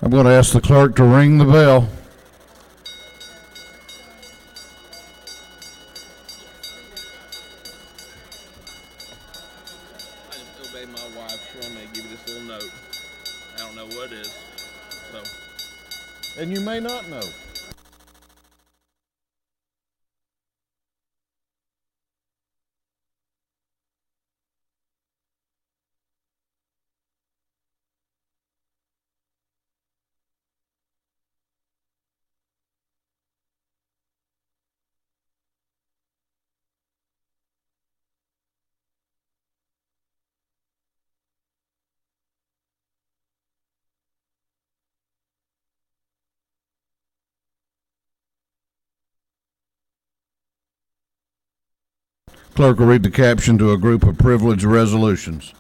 I'm going to ask the clerk to ring the bell. I just obeyed my wife. She wanted me to give you this little note. I don't know what it is, so. And you may not know. Clerk will read the caption to a group of privileged resolutions.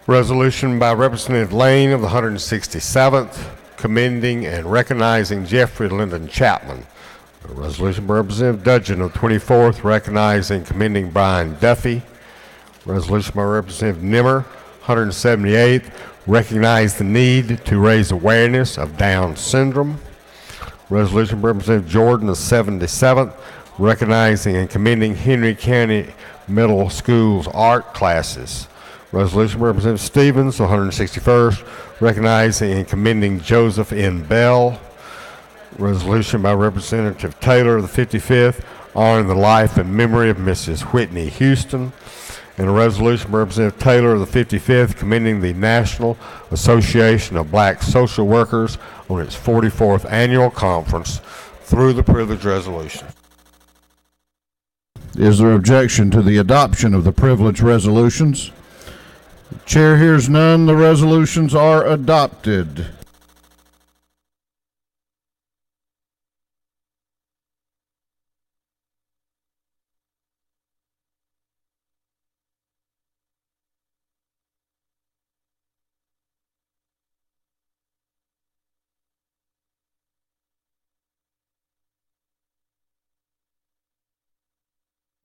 Resolution by Representative Lane of the 167th, commending and recognizing Jeffrey Lyndon Chapman. A resolution by Representative Dudgeon of the 24th, recognizing and commending Brian Duffy. Resolution by Representative Nimmer, 178th, recognize the need to raise awareness of Down syndrome. Resolution by Representative Jordan of 77th, recognizing and commending Henry County Middle School's art classes. Resolution by Representative Stevens, 161st, recognizing and commending Joseph N. Bell. Resolution by Representative Taylor of the 55th, honoring the life and memory of Mrs. Whitney Houston. And a resolution by Representative Taylor of the 55th, commending the National Association of Black Social Workers on its 44th annual conference through the privilege resolution. Is there objection to the adoption of the privilege resolutions? The chair hears none. The resolutions are adopted.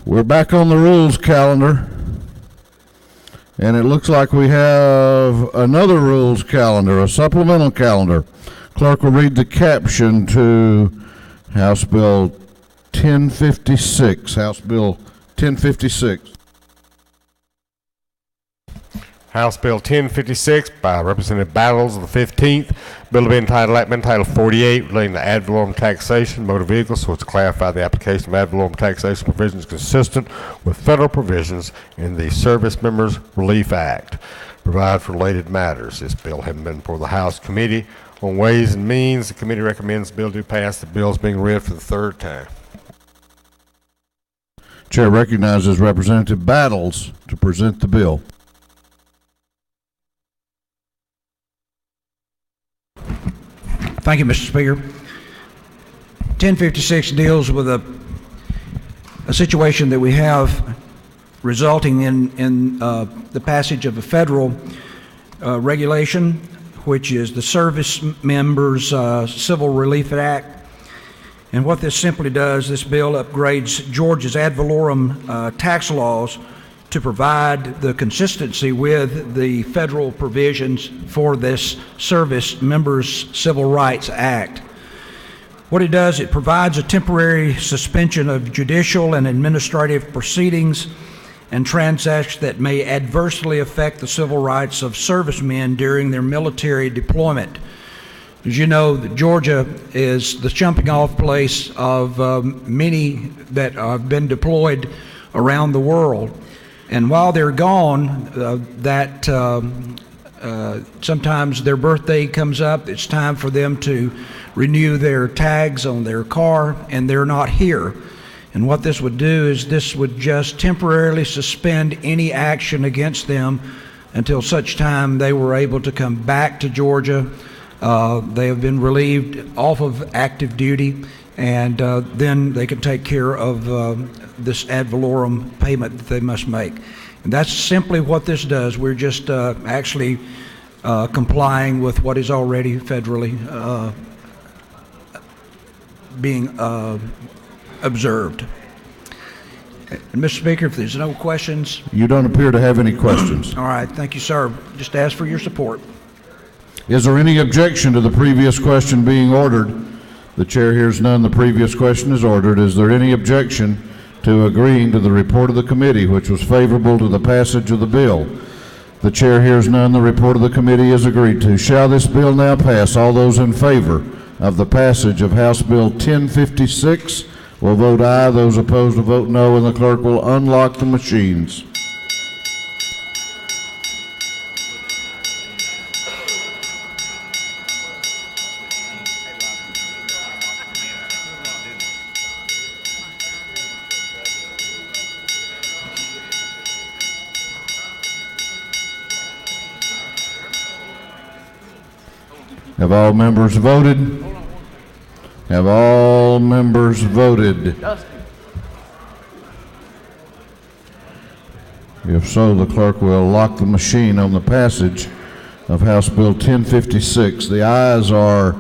We're back on the rules calendar, and it looks like we have another rules calendar, a supplemental calendar. Clerk will read the caption to House Bill 1056. House Bill 1056. House Bill 1056 by Representative Battles of the 15th. Bill to be entitled 48, relating to ad valorem taxation, motor vehicles, so as to clarify the application of ad valorem taxation provisions consistent with federal provisions in the Service Members Relief Act. Provide for related matters. This bill having been before the House Committee on Ways and Means. The committee recommends the bill to pass. The bill is being read for the third time. Chair recognizes Representative Battles to present the bill. Thank you, Mr. Speaker. 1056 deals with a situation that we have resulting in the passage of a federal regulation, which is the Service Members Civil Relief Act. And what this simply does, this bill upgrades Georgia's ad valorem tax laws to provide the consistency with the federal provisions for this Service Members Civil Rights Act. What it does, it provides a temporary suspension of judicial and administrative proceedings and transactions that may adversely affect the civil rights of servicemen during their military deployment. As you know, Georgia is the jumping off place of many that have been deployed around the world. And while they're gone, sometimes their birthday comes up. It's time for them to renew their tags on their car, and they're not here. And what this would do is this would just temporarily suspend any action against them until such time they were able to come back to Georgia. They have been relieved off of active duty, and then they can take care of this ad valorem payment that they must make. And that's simply what this does. We're just actually complying with what is already federally being observed. And Mr. Speaker, if there's no questions. You don't appear to have any questions. All right, thank you, sir. Just ask for your support. Is there any objection to the previous question being ordered? The chair hears none. The previous question is ordered. Is there any objection to agreeing to the report of the committee, which was favorable to the passage of the bill? The chair hears none. The report of the committee is agreed to. Shall this bill now pass? All those in favor of the passage of House Bill 1056 will vote aye. Those opposed will vote no, and the clerk will unlock the machines. Have all members voted? Have all members voted? If so, the clerk will lock the machine on the passage of House Bill 1056. The ayes are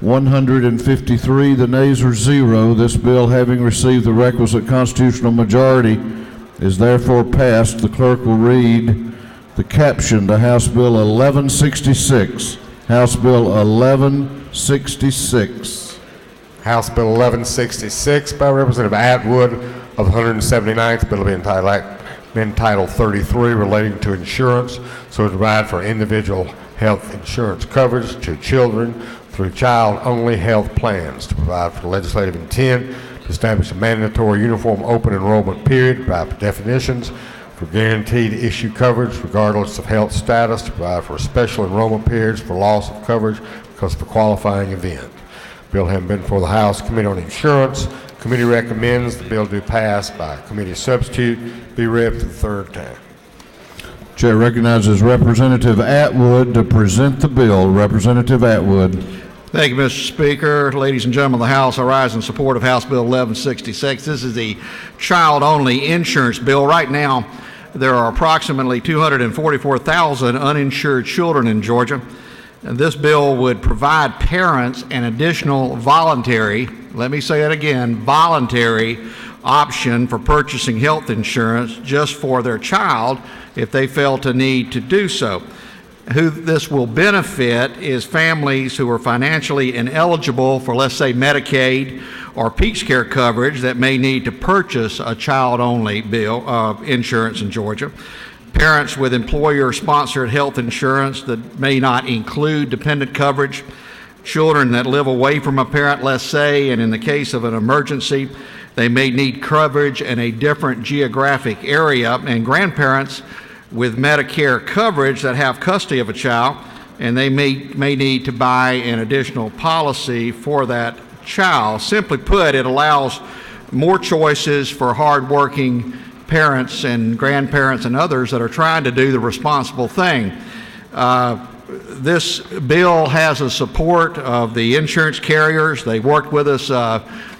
153, the nays are 0. This bill, having received the requisite constitutional majority, is therefore passed. The clerk will read the caption to House Bill 1166. House Bill 1166. House Bill 1166 by Representative Atwood of the 179th. Bill will be entitled 33, relating to insurance, so to provide for individual health insurance coverage to children through child-only health plans, to provide for legislative intent, to establish a mandatory uniform open enrollment period, to provide for definitions, for guaranteed issue coverage regardless of health status, to provide for special enrollment periods for loss of coverage because of a qualifying event. Bill having been before the House Committee on Insurance, committee recommends the bill do pass by committee substitute, be read for the third time. Chair recognizes Representative Atwood to present the bill. Representative Atwood. Thank you, Mr. Speaker. Ladies and gentlemen of the House, I rise in support of House Bill 1166. This is the child-only insurance bill. Right now, there are approximately 244,000 uninsured children in Georgia. And this bill would provide parents an additional voluntary, let me say it again, voluntary option for purchasing health insurance just for their child if they felt a need to do so. Who this will benefit is families who are financially ineligible for, let's say, Medicaid or Peach Care coverage that may need to purchase a child-only insurance in Georgia. Parents with employer-sponsored health insurance that may not include dependent coverage. Children that live away from a parent, let's say, and in the case of an emergency, they may need coverage in a different geographic area. And grandparents with Medicare coverage that have custody of a child, and they may need to buy an additional policy for that child. Simply put, it allows more choices for hardworking parents and grandparents and others that are trying to do the responsible thing. This bill has the support of the insurance carriers. They worked with us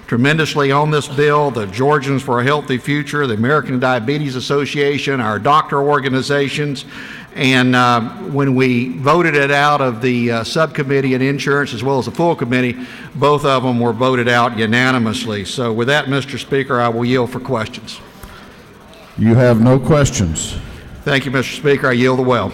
tremendously on this bill. The Georgians for a Healthy Future, the American Diabetes Association, our doctor organizations, and when we voted it out of the subcommittee in insurance as well as the full committee, both of them were voted out unanimously. So with that, Mr. Speaker, I will yield for questions. You have no questions. Thank you, Mr. Speaker. I yield the well.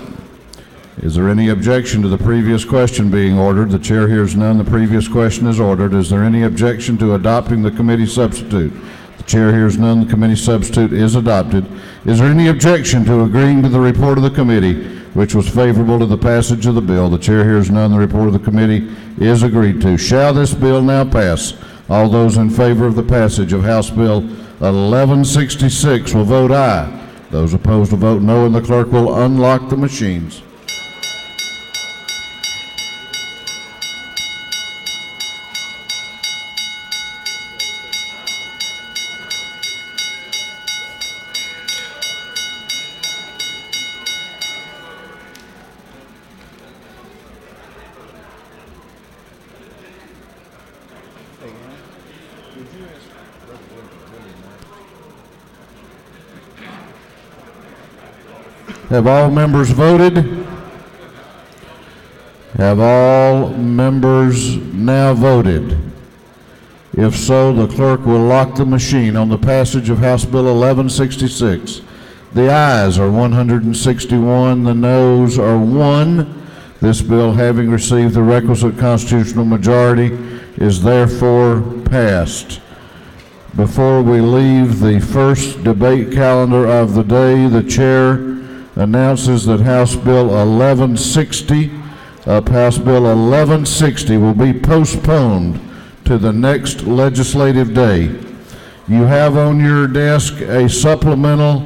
Is there any objection to the previous question being ordered? The chair hears none. The previous question is ordered. Is there any objection to adopting the committee substitute? The chair hears none. The committee substitute is adopted. Is there any objection to agreeing to the report of the committee, which was favorable to the passage of the bill? The chair hears none. The report of the committee is agreed to. Shall this bill now pass? All those in favor of the passage of House Bill 1166 will vote aye. Those opposed will vote no, and the clerk will unlock the machines. Have all members voted? Have all members now voted? If so, the clerk will lock the machine on the passage of House Bill 1166. The ayes are 161, the noes are 1. The This bill, having received the requisite constitutional majority, is therefore passed. Before we leave the first debate calendar of the day, the chair announces that House Bill 1160 will be postponed to the next legislative day. You have on your desk a supplemental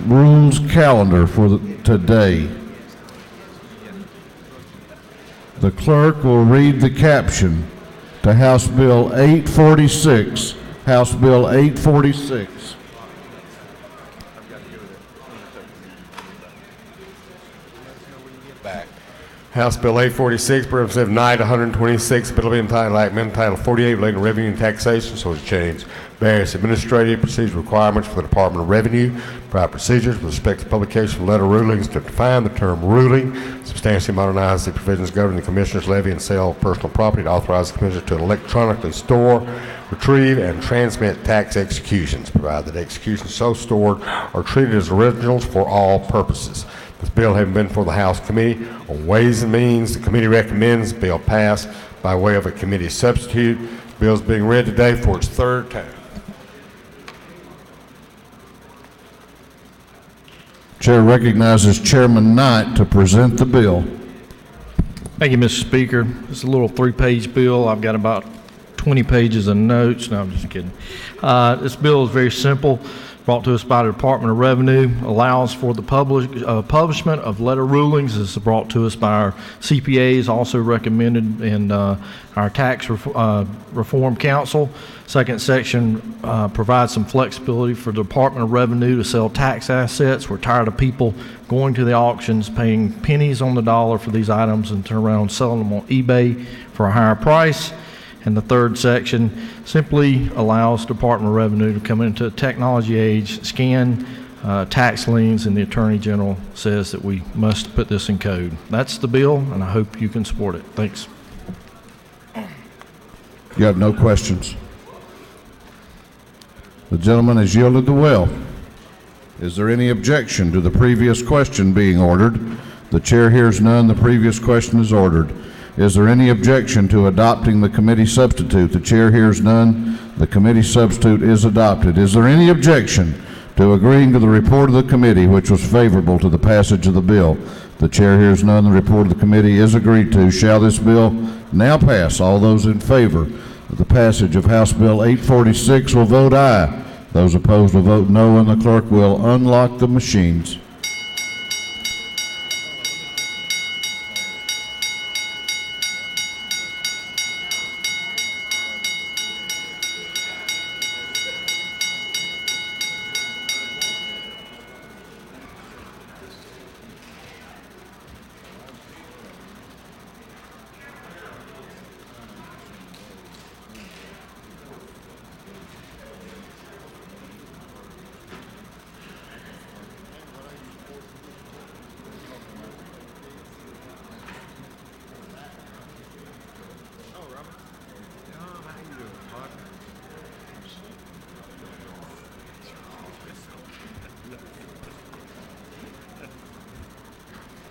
rules calendar for today. The clerk will read the caption to House Bill 846. House Bill 846. House Bill 846, by Representative Knight, 126, bill will be entitled Act Amendment Title 48 relating to revenue and taxation, so as to change various administrative procedure requirements for the Department of Revenue, provide procedures with respect to publication of letter rulings to define the term ruling, substantially modernize the provisions governing the Commissioner's levy and sale of personal property, to authorize the Commissioner to electronically store, retrieve, and transmit tax executions, provide that executions so stored are treated as originals for all purposes. This bill having been for the House Committee on Ways and Means, the committee recommends the bill pass by way of a committee substitute. The bill is being read today for its third time. Chair recognizes Chairman Knight to present the bill. Thank you, Mr. Speaker. It's a little 3-page bill. I've got about 20 pages of notes. No, I'm just kidding. This bill is very simple. Brought to us by the Department of Revenue, allows for the publishment of letter rulings. This is brought to us by our CPAs, also recommended in our Tax Reform Council. Second section provides some flexibility for the Department of Revenue to sell tax assets. We're tired of people going to the auctions, paying pennies on the dollar for these items and turn around and selling them on eBay for a higher price. And the third section simply allows the Department of Revenue to come into a technology age, scan tax liens, and the Attorney General says that we must put this in code. That's the bill, and I hope you can support it. Thanks. You have no questions. The gentleman has yielded the will. Is there any objection to the previous question being ordered? The chair hears none. The previous question is ordered. Is there any objection to adopting the committee substitute? The chair hears none. The committee substitute is adopted. Is there any objection to agreeing to the report of the committee, which was favorable to the passage of the bill? The chair hears none. The report of the committee is agreed to. Shall this bill now pass? All those in favor of the passage of House Bill 846 will vote aye. Those opposed will vote no, and the clerk will unlock the machines.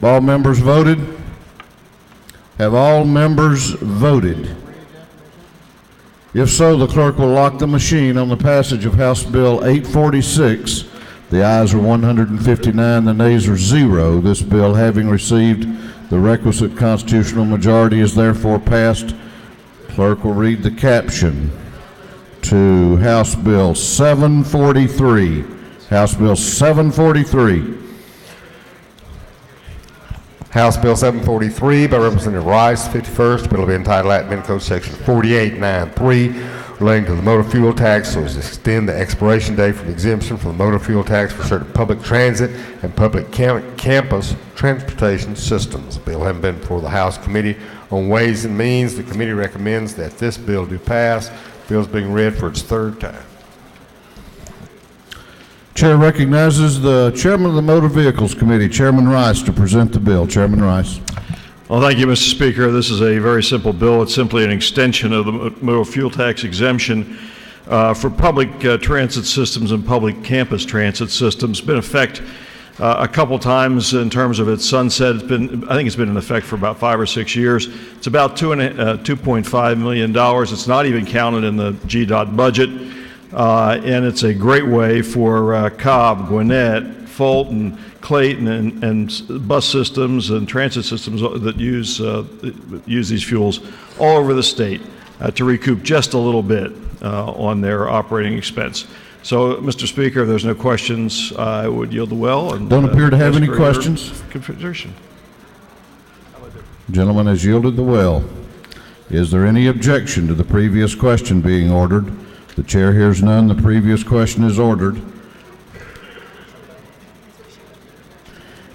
All members voted? Have all members voted? If so, the clerk will lock the machine on the passage of House Bill 846. The ayes are 159, the nays are 0. This bill, having received the requisite constitutional majority, is therefore passed. Clerk will read the caption to House Bill 743. House Bill 743. House Bill 743 by Representative Rice, 51st. Bill will be entitled Act Amendment Code Section 4893 relating to the motor fuel tax, so as to extend the expiration date for the exemption from the motor fuel tax for certain public transit and public campus transportation systems. The bill having been before the House Committee on Ways and Means, the committee recommends that this bill do pass. The bill is being read for its third time. Chair recognizes the Chairman of the Motor Vehicles Committee, Chairman Rice, to present the bill. Chairman Rice. Well, thank you, Mr. Speaker. This is a very simple bill. It's simply an extension of the motor fuel tax exemption for public transit systems and public campus transit systems. It's been in effect a couple times in terms of its sunset. I think it's been in effect for about 5 or 6 years. It's about $2.5 million. It's not even counted in the GDOT budget. And it's a great way for Cobb, Gwinnett, Fulton, Clayton, and bus systems and transit systems that use these fuels all over the state to recoup just a little bit on their operating expense. So, Mr. Speaker, if there's no questions, I would yield the well. And, don't appear to have any ask for your questions. consideration. Gentleman has yielded the well. Is there any objection to the previous question being ordered? The chair hears none. The previous question is ordered.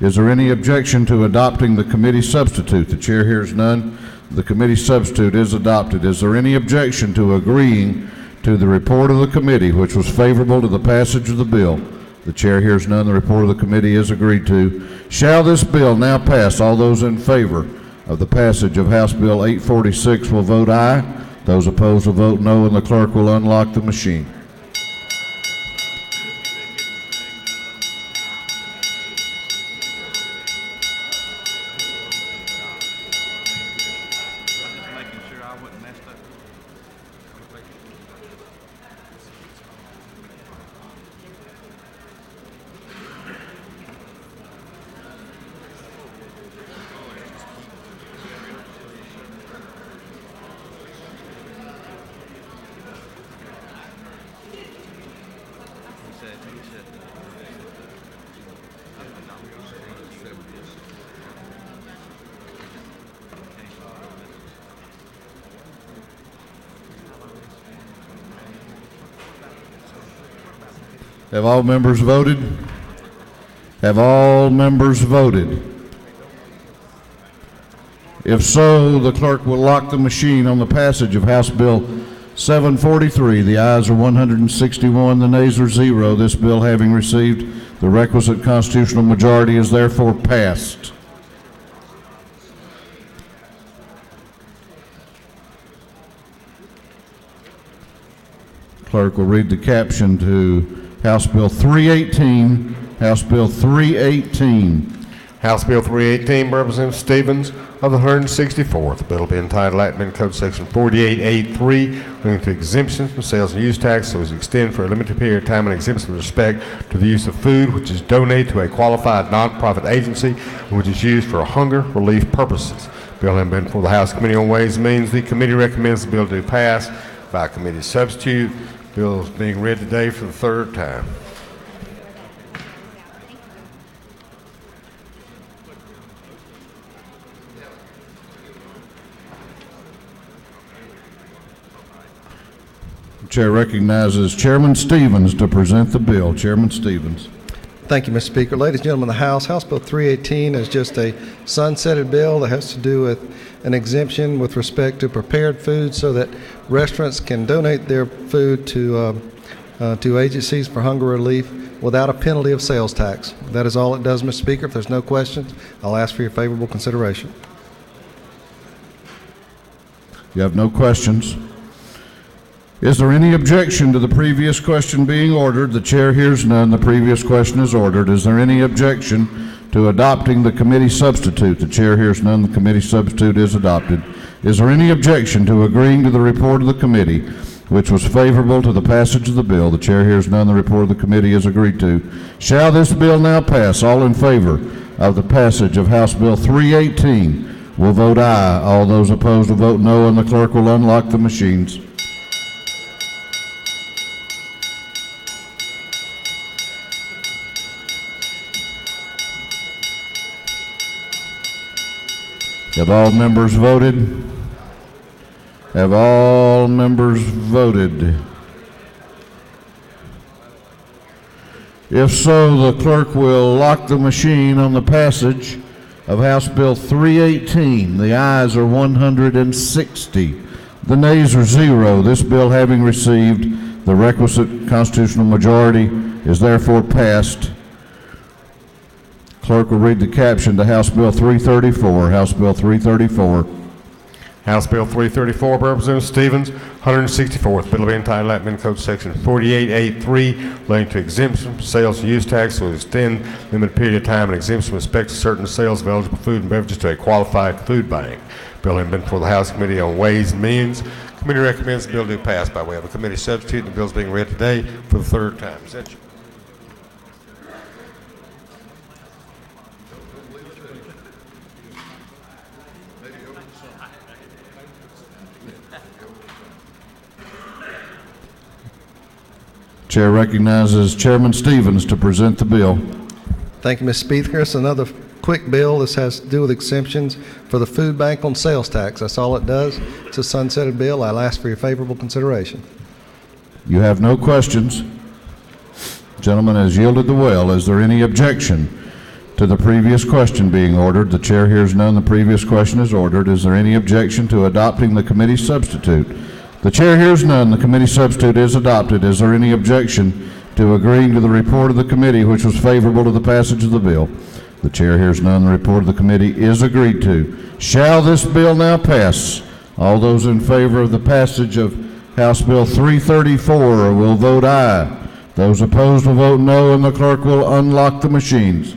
Is there any objection to adopting the committee substitute? The chair hears none. The committee substitute is adopted. Is there any objection to agreeing to the report of the committee, which was favorable to the passage of the bill? The chair hears none. The report of the committee is agreed to. Shall this bill now pass? All those in favor of the passage of House Bill 846 will vote aye. Those opposed will vote no, and the clerk will unlock the machine. Have all members voted? Have all members voted? If so, the clerk will lock the machine on the passage of House Bill 743. The ayes are 161, the nays are 0. This bill, having received the requisite constitutional majority, is therefore passed. Clerk will read the caption to House Bill 318. House Bill 318. House Bill 318, Representative Stevens of the 164th. The bill will be entitled Admin Code Section 4883, relating to exemptions from sales and use tax, so as to extend for a limited period of time an exemption with respect to the use of food which is donated to a qualified nonprofit agency and which is used for hunger relief purposes. Bill has been before the House Committee on Ways and Means. The committee recommends the bill to pass by committee substitute. Bill is being read today for the third time. The chair recognizes Chairman Stevens to present the bill. Chairman Stevens. Thank you, Mr. Speaker. Ladies and gentlemen of the House, House Bill 318 is just a sunsetted bill that has to do with an exemption with respect to prepared food so that restaurants can donate their food to agencies for hunger relief without a penalty of sales tax. That is all it does, Mr. Speaker. If there's no questions, I'll ask for your favorable consideration. You have no questions. Is there any objection to the previous question being ordered? The chair hears none. The previous question is ordered. Is there any objection to adopting the committee substitute? The chair hears none. The committee substitute is adopted. Is there any objection to agreeing to the report of the committee, which was favorable to the passage of the bill? The chair hears none. The report of the committee is agreed to. Shall this bill now pass? All in favor of the passage of House Bill 318 will vote aye. All those opposed will vote no, and the clerk will unlock the machines. Have all members voted? Have all members voted? If so, the clerk will lock the machine on the passage of House Bill 318. The ayes are 160. The nays are 0. This bill, having received the requisite constitutional majority, is therefore passed. Clerk will read the caption to House Bill 334. House Bill 334. House Bill 334 by Representative Stevens, 164th. Bill to be entitled Amendment Code Section 48A3 relating to exemption from sales and use tax to extend limited period of time and exemption with respect to certain sales of eligible food and beverages to a qualified food bank. Bill having been before the House Committee on Ways and Means. Committee recommends the bill to be passed by way of a committee substitute. The bill is being read today for the third time. Is that you? Chair recognizes Chairman Stevens to present the bill. Thank you, Mr. Speaker. It's another quick bill. This has to do with exemptions for the food bank on sales tax. That's all it does. It's a sunsetted bill. I'll ask for your favorable consideration. You have no questions. Gentleman has yielded the will. Is there any objection to the previous question being ordered? The chair hears none. The previous question is ordered. Is there any objection to adopting the committee substitute? The chair hears none. The committee substitute is adopted. Is there any objection to agreeing to the report of the committee which was favorable to the passage of the bill? The chair hears none. The report of the committee is agreed to. Shall this bill now pass? All those in favor of the passage of House Bill 334 will vote aye. Those opposed will vote no, and the clerk will unlock the machines.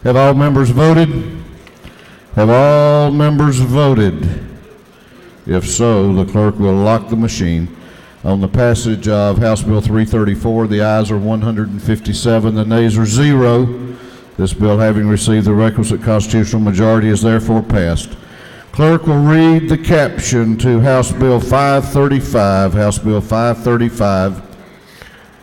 Have all members voted? Have all members voted? If so, the clerk will lock the machine. On the passage of House Bill 334, the ayes are 157, the nays are 0. This bill, having received the requisite constitutional majority, is therefore passed. Clerk will read the caption to House Bill 535. House Bill 535.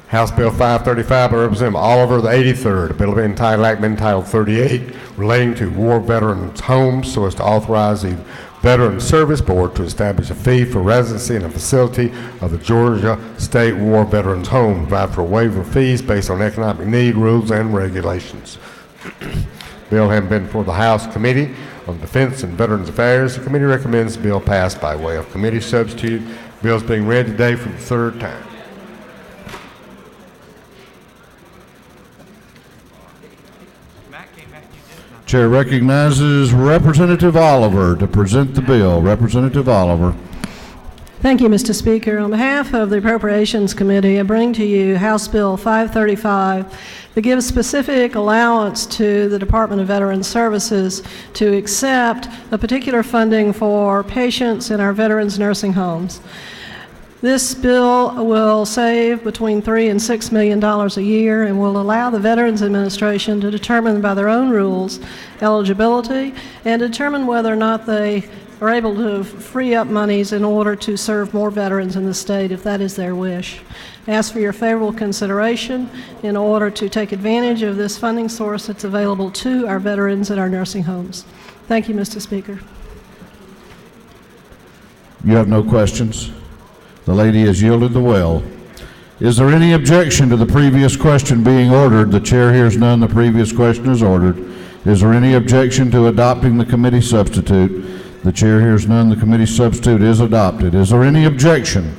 House Bill 535 by Representative Oliver, the 83rd. A bill to be entitled Act entitled 38 relating to war veterans' homes so as to authorize the Veterans Service Board to establish a fee for residency in a facility of the Georgia State War Veterans Home, provide for a waiver of fees based on economic need, rules, and regulations. Bill having been before the House Committee on Defense and Veterans Affairs, the committee recommends the bill passed by way of committee substitute. The bill is being read today for the third time. Chair recognizes Representative Oliver to present the bill. Representative Oliver. Thank you, Mr. Speaker. On behalf of the Appropriations Committee, I bring to you House Bill 535 that gives specific allowance to the Department of Veterans Services to accept a particular funding for patients in our veterans nursing homes. This bill will save between $3 and $6 million a year and will allow the Veterans Administration to determine by their own rules eligibility and determine whether or not they are able to free up monies in order to serve more veterans in the state if that is their wish. I ask for your favorable consideration in order to take advantage of this funding source that's available to our veterans at our nursing homes. Thank you, Mr. Speaker. You have no questions? The lady has yielded the will. Is there any objection to the previous question being ordered? The chair hears none. The previous question is ordered. Is there any objection to adopting the committee substitute? The chair hears none. The committee substitute is adopted. Is there any objection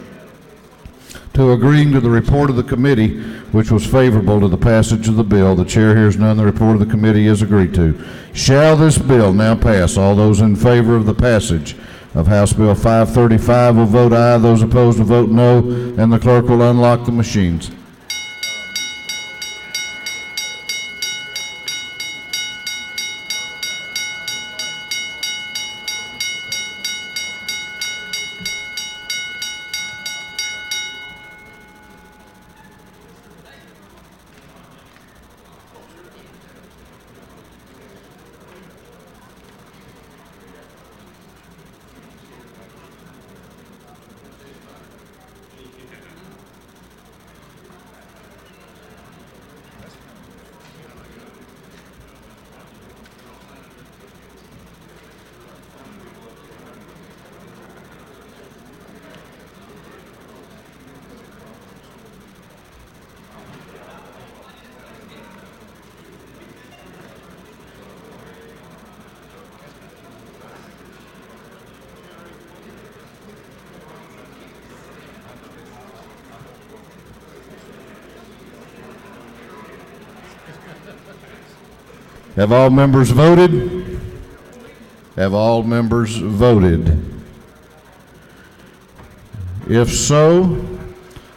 to agreeing to the report of the committee which was favorable to the passage of the bill? The chair hears none. The report of the committee is agreed to. Shall this bill now pass? All those in favor of the passage of House Bill 535 will vote aye. Those opposed will vote no, and the clerk will unlock the machines. Have all members voted? Have all members voted? If so,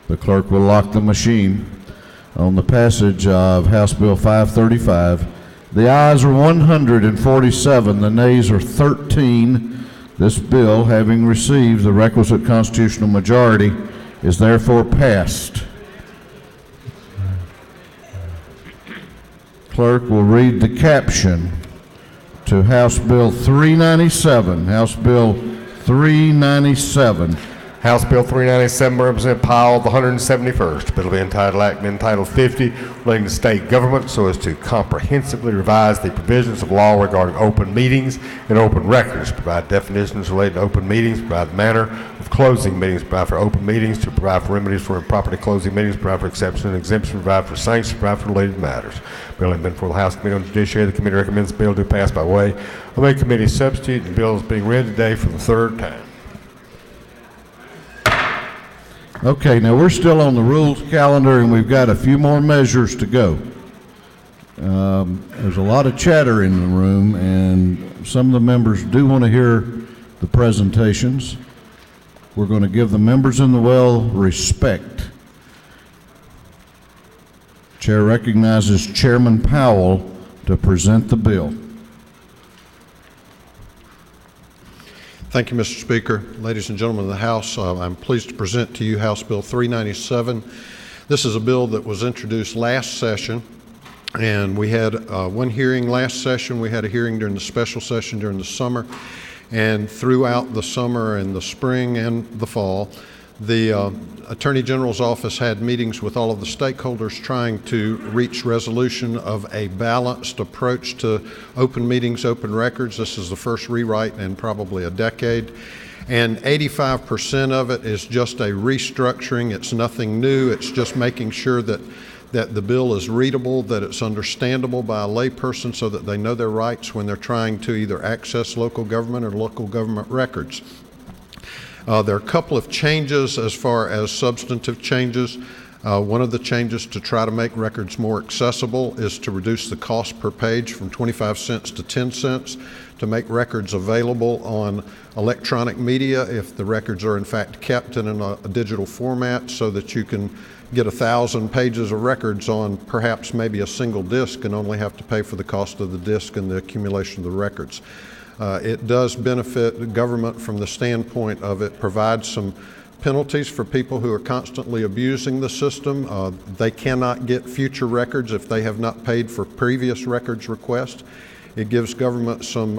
the clerk will lock the machine on the passage of House Bill 535. The ayes are 147, the nays are 13. This bill, having received the requisite constitutional majority, is therefore passed. Clerk will read the caption to House Bill 397. House Bill 397. House Bill 397 by Representative Powell, the 171st. Bill will be entitled Act entitled 50 relating to state government so as to comprehensively revise the provisions of law regarding open meetings and open records, provide definitions related to open meetings, provide the manner of closing meetings, provide for open meetings, to provide for remedies for improperly closing meetings, provide for exception and exemption, provide for sanctions, provide for related matters. Bill has been before the House Committee on Judiciary. The committee recommends the bill to pass by way of a committee substitute. The bill is being read today for the third time. Okay, now we're still on the rules calendar and we've got a few more measures to go. There's a lot of chatter in the room and some of the members do want to hear the presentations. We're going to give the members in the well respect. Chair recognizes Chairman Powell to present the bill. Thank you, Mr. Speaker. Ladies and gentlemen of the House, I'm pleased to present to you House Bill 397. This is a bill that was introduced last session, and we had one hearing last session. We had a hearing during the special session during the summer, and throughout the summer and the spring and the fall, the Attorney General's office had meetings with all of the stakeholders trying to reach resolution of a balanced approach to open meetings, open records. This is the first rewrite in probably a decade. And 85% of it is just a restructuring. It's nothing new. It's just making sure that the bill is readable, that it's understandable by a layperson so that they know their rights when they're trying to either access local government or local government records. There are a couple of changes as far as substantive changes. One of the changes to try to make records more accessible is to reduce the cost per page from 25 cents to 10 cents to make records available on electronic media if the records are in fact kept in a digital format, so that you can get 1,000 pages of records on perhaps maybe a single disk and only have to pay for the cost of the disk and the accumulation of the records. It does benefit the government from the standpoint of it provides some penalties for people who are constantly abusing the system. They cannot get future records if they have not paid for previous records requests. It gives government some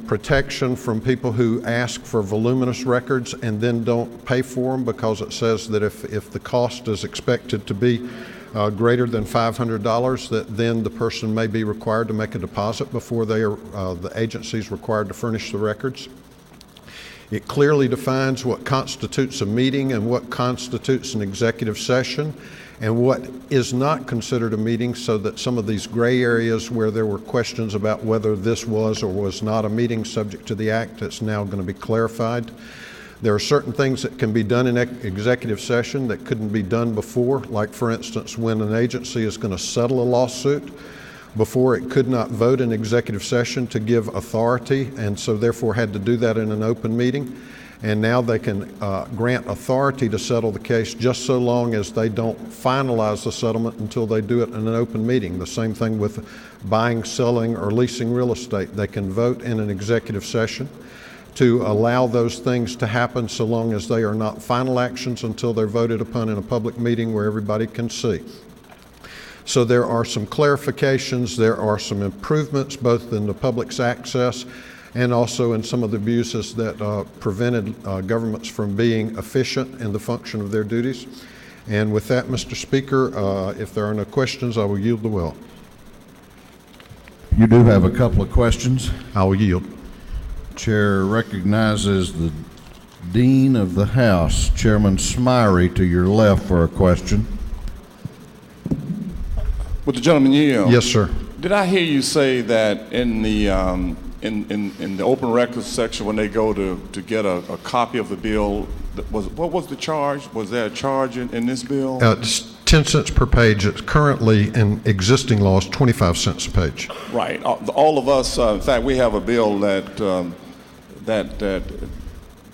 protection from people who ask for voluminous records and then don't pay for them, because it says that if the cost is expected to be greater than $500, that then the person may be required to make a deposit before they are, the agency is required to furnish the records. It clearly defines what constitutes a meeting and what constitutes an executive session and what is not considered a meeting, so that some of these gray areas where there were questions about whether this was or was not a meeting subject to the Act, it's now going to be clarified. There are certain things that can be done in executive session that couldn't be done before, like for instance, when an agency is going to settle a lawsuit. Before, it could not vote in executive session to give authority, and so therefore had to do that in an open meeting. And now they can grant authority to settle the case just so long as they don't finalize the settlement until they do it in an open meeting. The same thing with buying, selling, or leasing real estate. They can vote in an executive session to allow those things to happen so long as they are not final actions until they're voted upon in a public meeting where everybody can see. So there are some clarifications, there are some improvements both in the public's access and also in some of the abuses that prevented governments from being efficient in the function of their duties. And with that, Mr. Speaker, if there are no questions, I will yield the will. You do have a couple of questions. I will yield. Chair recognizes the Dean of the House, Chairman Smyrie, to your left for a question. Would the gentleman yield? Yes, sir. Did I hear you say that in the in the open records section, when they go to get a copy of the bill, what was the charge? Was there a charge in this bill? It's 10 cents per page. It's currently in existing laws 25 cents a page. Right. All of us, in fact, we have a bill that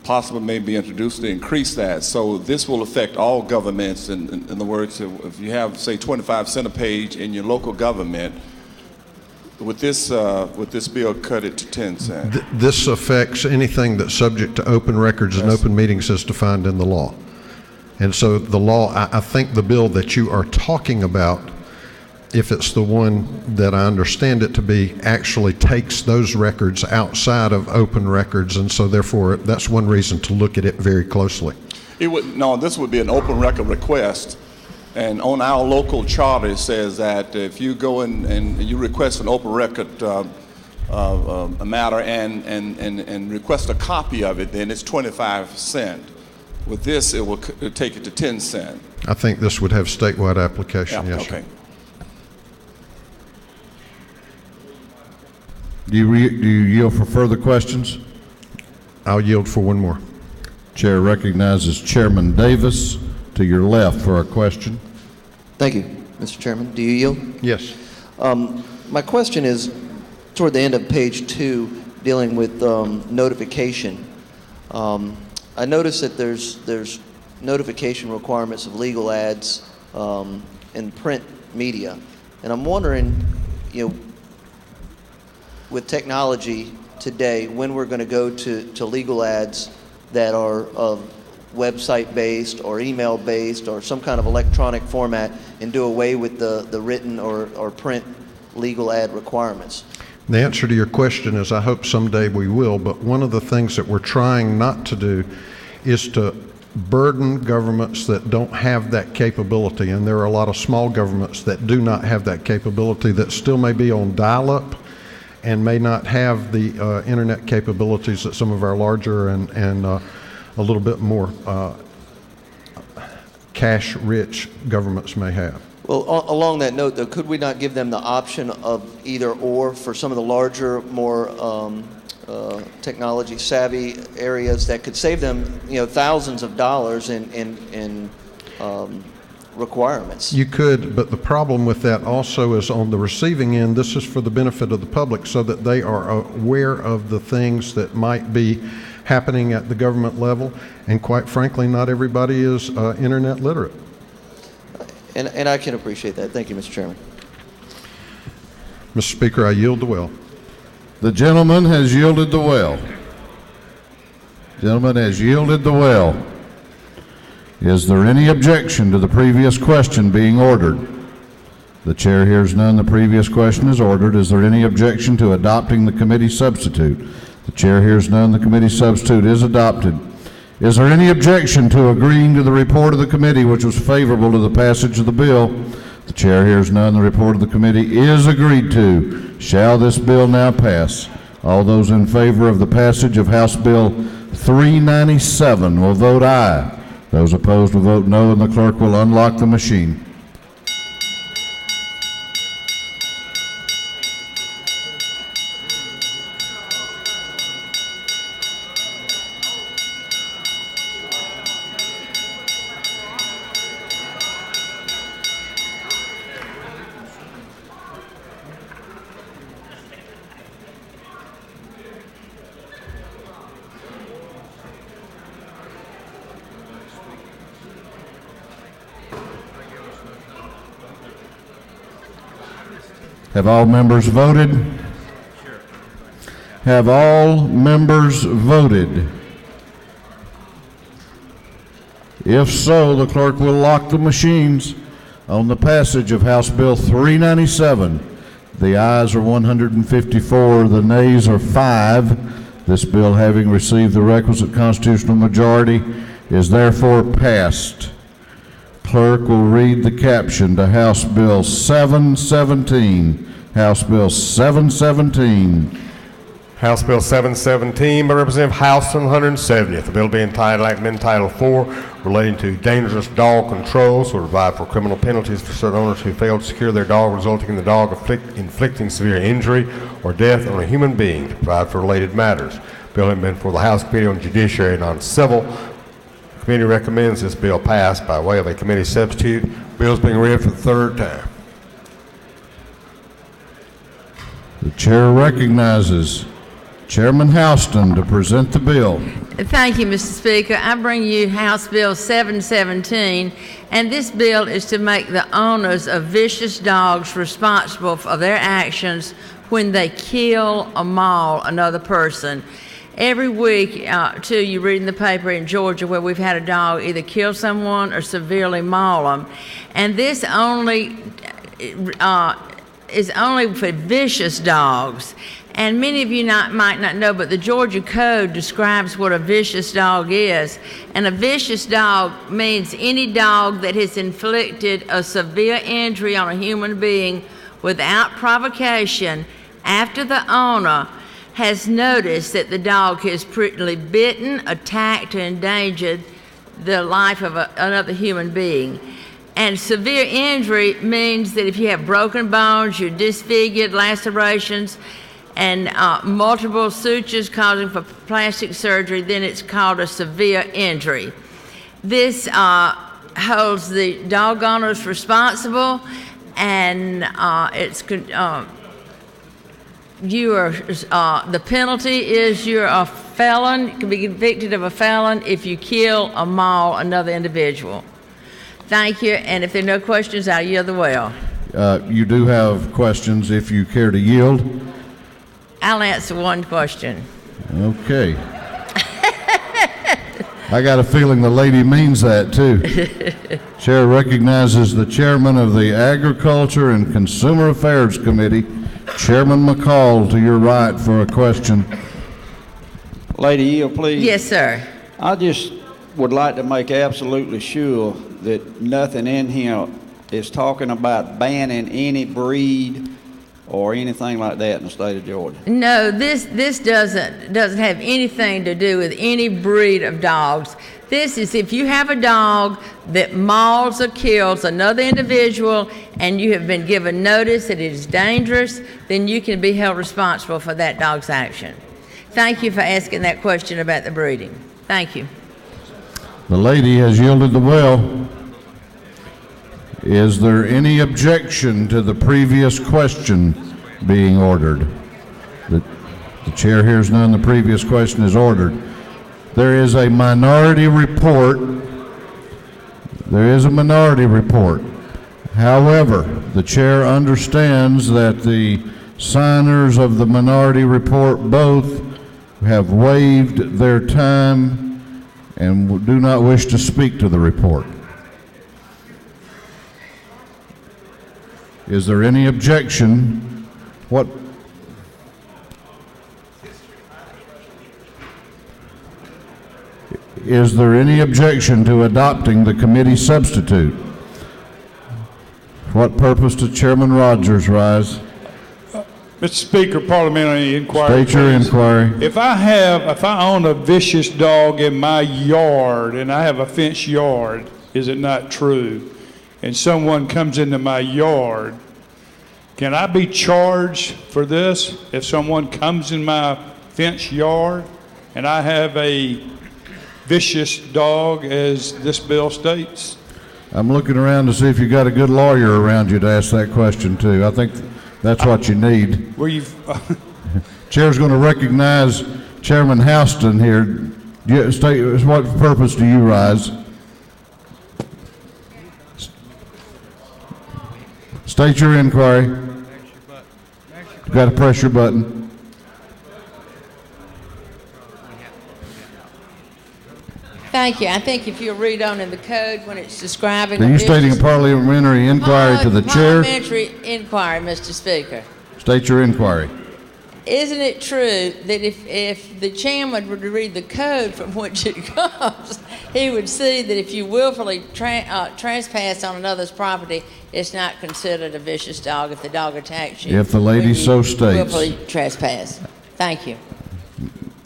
possibly may be introduced to increase that. So this will affect all governments. In other words, if you have, say, 25 cents a page in your local government, with this bill, cut it to 10 cents. This affects anything that's subject to open records and open meetings as defined in the law. And so the law, I think the bill that you are talking about, if it's the one that I understand it to be, actually takes those records outside of open records, and so therefore that's one reason to look at it very closely. This would be an open record request, and on our local charter it says that if you go in and you request an open record a matter and request a copy of it, then it's 25 cents. With this, it will take it to 10 cents. I think this would have statewide application, yes. Okay. Do you yield for further questions? I'll yield for one more. Chair recognizes Chairman Davis to your left for a question. Thank you, Mr. Chairman. Do you yield? Yes. My question is toward the end of page 2, dealing with notification. I noticed that there's notification requirements of legal ads in print media, and I'm wondering, with technology today, when we're going to go to legal ads that are of website-based or email-based or some kind of electronic format, and do away with the written or print legal ad requirements. The answer to your question is I hope someday we will, but one of the things that we're trying not to do is to burden governments that don't have that capability, and there are a lot of small governments that do not have that capability, that still may be on dial-up and may not have the internet capabilities that some of our larger and a little bit more cash-rich governments may have. Well, along that note, though, could we not give them the option of either or for some of the larger, more technology-savvy areas that could save them, thousands of dollars in requirements? You could, but the problem with that also is on the receiving end, this is for the benefit of the public so that they are aware of the things that might be happening at the government level, and quite frankly, not everybody is internet literate. And I can appreciate that. Thank you, Mr. Chairman. Mr. Speaker, I yield the well. The gentleman has yielded the well. Gentleman has yielded the well. Is there any objection to the previous question being ordered? The chair hears none. The previous question is ordered. Is there any objection to adopting the committee substitute? The chair hears none. The committee substitute is adopted. Is there any objection to agreeing to the report of the committee, which was favorable to the passage of the bill? The chair hears none. The report of the committee is agreed to. Shall this bill now pass? All those in favor of the passage of House Bill 397 will vote aye. Those opposed will vote no, and the clerk will unlock the machine. Have all members voted? Have all members voted? If so, the clerk will lock the machines on the passage of House Bill 397. The ayes are 154, the nays are 5. This bill, having received the requisite constitutional majority, is therefore passed. Clerk will read the caption to House Bill 717. House Bill 717. House Bill 717 by Representative House on the 170th. The bill being entitled Amendment Title 4 relating to dangerous dog controls will provide for criminal penalties for certain owners who fail to secure their dog, resulting in the dog inflicting severe injury or death on a human being, to provide for related matters. Bill has been for the House Committee on Judiciary and on Civil, Committee recommends this bill pass by way of a committee substitute. Bill is being read for the third time. The chair recognizes Chairman Houston to present the bill. Thank you, Mr. Speaker. I bring you House Bill 717, and this bill is to make the owners of vicious dogs responsible for their actions when they kill or maul another person. Every week, too, you read in the paper in Georgia where we've had a dog either kill someone or severely maul them. And this only is only for vicious dogs. And many of you might not know, but the Georgia Code describes what a vicious dog is. And a vicious dog means any dog that has inflicted a severe injury on a human being without provocation after the owner has noticed that the dog has frequently bitten, attacked, or endangered the life of another human being. And severe injury means that if you have broken bones, you're disfigured, lacerations, and multiple sutures causing for plastic surgery, then it's called a severe injury. This holds the dog owners responsible, and the penalty is you're a felon. You can be convicted of a felon if you kill or maul another individual. Thank you, and if there are no questions, I'll yield the well. You do have questions if you care to yield. I'll answer one question. Okay. I got a feeling the lady means that too. Chair recognizes the chairman of the Agriculture and Consumer Affairs Committee, Chairman McCall, to your right for a question. Lady Yield, please. Yes, sir. I just would like to make absolutely sure that nothing in here is talking about banning any breed or anything like that in the state of Georgia. No, this doesn't have anything to do with any breed of dogs. This is if you have a dog that mauls or kills another individual and you have been given notice that it is dangerous, then you can be held responsible for that dog's action. Thank you for asking that question about the breeding. Thank you. The lady has yielded the well. Is there any objection to the previous question being ordered? The chair hears none. The previous question is ordered. There is a minority report. However, the chair understands that the signers of the minority report both have waived their time and do not wish to speak to the report. Is there any objection? Is there any objection to adopting the committee substitute? What purpose does Chairman Rogers rise? Mr. Speaker, parliamentary inquiry. State your inquiry. If I own a vicious dog in my yard and I have a fenced yard, is it not true? And someone comes into my yard, can I be charged for this if someone comes in my fenced yard and I have a vicious dog as this bill states? I'm looking around to see if you got a good lawyer around you to ask that question too. I think that's what you need. Chair's going to recognize Chairman Houston here. What purpose do you rise? State your inquiry. You've got to press your button. Thank you. I think if you'll read on in the code when it's describing... Are you stating a parliamentary inquiry to the chair? Parliamentary inquiry, Mr. Speaker. State your inquiry. Isn't it true that if the chairman were to read the code from which it comes, he would see that if you willfully trespass on another's property, it's not considered a vicious dog if the dog attacks you? If the lady so states. Willfully trespass. Thank you.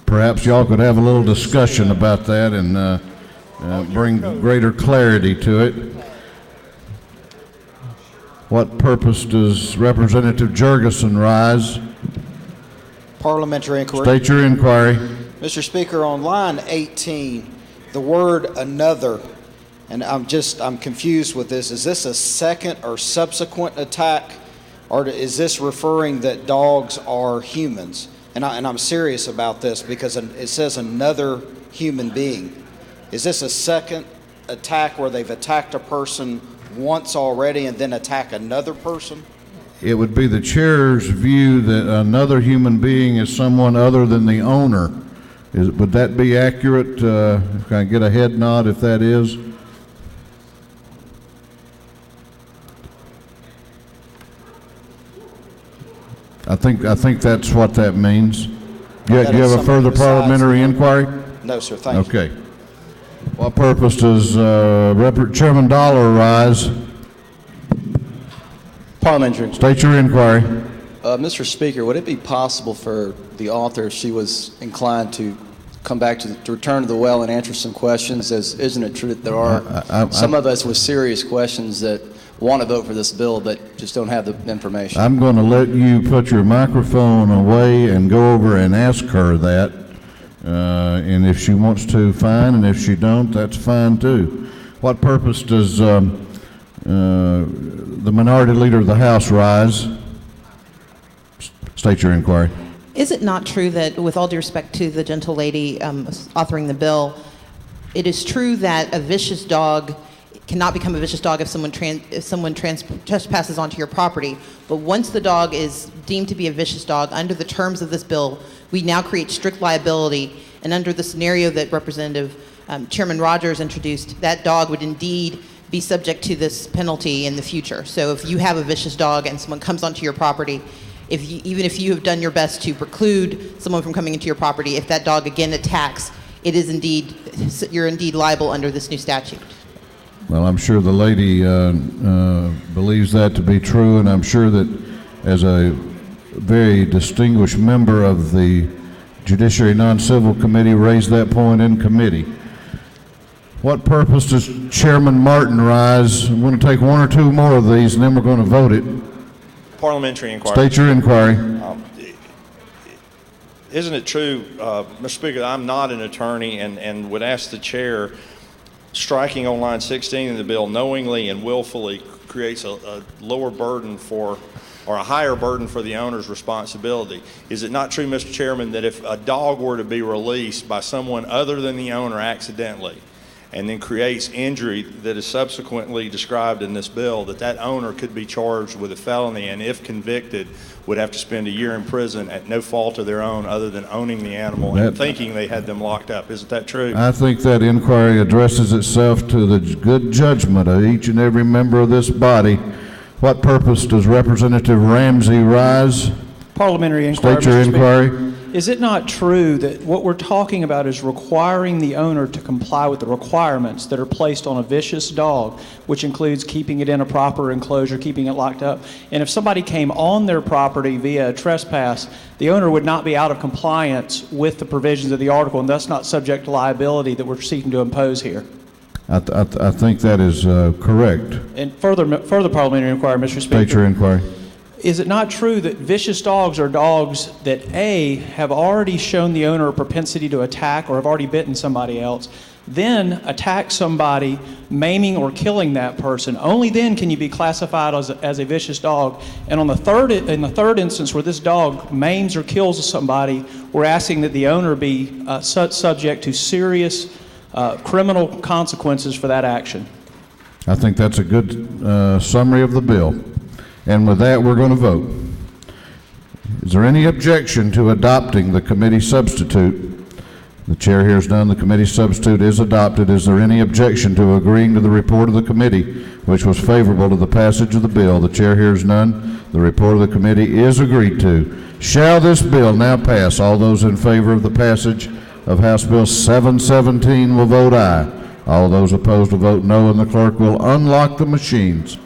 Perhaps y'all could have a little discussion about that and bring greater clarity to it. What purpose does Representative Jurgensen rise? Parliamentary inquiry. State your inquiry. Mr. Speaker, on line 18, the word another, and I'm confused with this. Is this a second or subsequent attack, or is this referring that dogs are humans? And I'm serious about this because it says another human being. Is this a second attack where they've attacked a person once already and then attack another person? It would be the chair's view that another human being is someone other than the owner. Would that be accurate? Can I get a head nod if that is? I think that's what that means. Do you have a further parliamentary inquiry? No, sir. Thank you. Okay. What purpose does Chairman Dollar rise? Parliamentary. State your inquiry. Mr. Speaker, would it be possible for the author, if she was inclined to come back to return to the well and answer some questions, as isn't it true that there are some of us with serious questions that want to vote for this bill but just don't have the information? I'm going to let you put your microphone away and go over and ask her that. And if she wants to, fine, and if she don't, that's fine too. What purpose does the minority leader of the House rise? State your inquiry. Is it not true that, with all due respect to the gentle lady authoring the bill, it is true that a vicious dog cannot become a vicious dog if someone trespasses onto your property, but once the dog is deemed to be a vicious dog, under the terms of this bill, we now create strict liability, and under the scenario that Representative Chairman Rogers introduced, that dog would indeed be subject to this penalty in the future. So if you have a vicious dog and someone comes onto your property, even if you have done your best to preclude someone from coming into your property, if that dog again attacks, you're indeed liable under this new statute. Well, I'm sure the lady believes that to be true, and I'm sure that as a very distinguished member of the Judiciary Non-Civil Committee raised that point in committee. What purpose does Chairman Martin rise? I'm going to take one or two more of these, and then we're going to vote it. Parliamentary inquiry. State your inquiry. Isn't it true, Mr. Speaker, I'm not an attorney and would ask the chair, striking on line 16 in the bill knowingly and willfully creates a lower burden or a higher burden for the owner's responsibility. Is it not true, Mr. Chairman, that if a dog were to be released by someone other than the owner accidentally and then creates injury that is subsequently described in this bill, that owner could be charged with a felony and, if convicted, would have to spend a year in prison at no fault of their own other than owning the animal and thinking they had them locked up? Isn't that true? I think that inquiry addresses itself to the good judgment of each and every member of this body. What purpose does Representative Ramsey rise? Parliamentary inquiry. State your inquiry. Is it not true that what we're talking about is requiring the owner to comply with the requirements that are placed on a vicious dog, which includes keeping it in a proper enclosure, keeping it locked up? And if somebody came on their property via a trespass, the owner would not be out of compliance with the provisions of the article and thus not subject to liability that we're seeking to impose here. I think that is correct. And further parliamentary inquiry, Mr. Speaker. State your inquiry. Is it not true that vicious dogs are dogs that A, have already shown the owner a propensity to attack or have already bitten somebody else, then attack somebody, maiming or killing that person? Only then can you be classified as a vicious dog. And in the third instance where this dog maims or kills somebody, we're asking that the owner be subject to serious criminal consequences for that action. I think that's a good summary of the bill. And with that, we're going to vote. Is there any objection to adopting the committee substitute? The chair hears none. The committee substitute is adopted. Is there any objection to agreeing to the report of the committee, which was favorable to the passage of the bill? The chair hears none. The report of the committee is agreed to. Shall this bill now pass? All those in favor of the passage of House Bill 717 will vote aye. All those opposed will vote no, and the clerk will unlock the machines.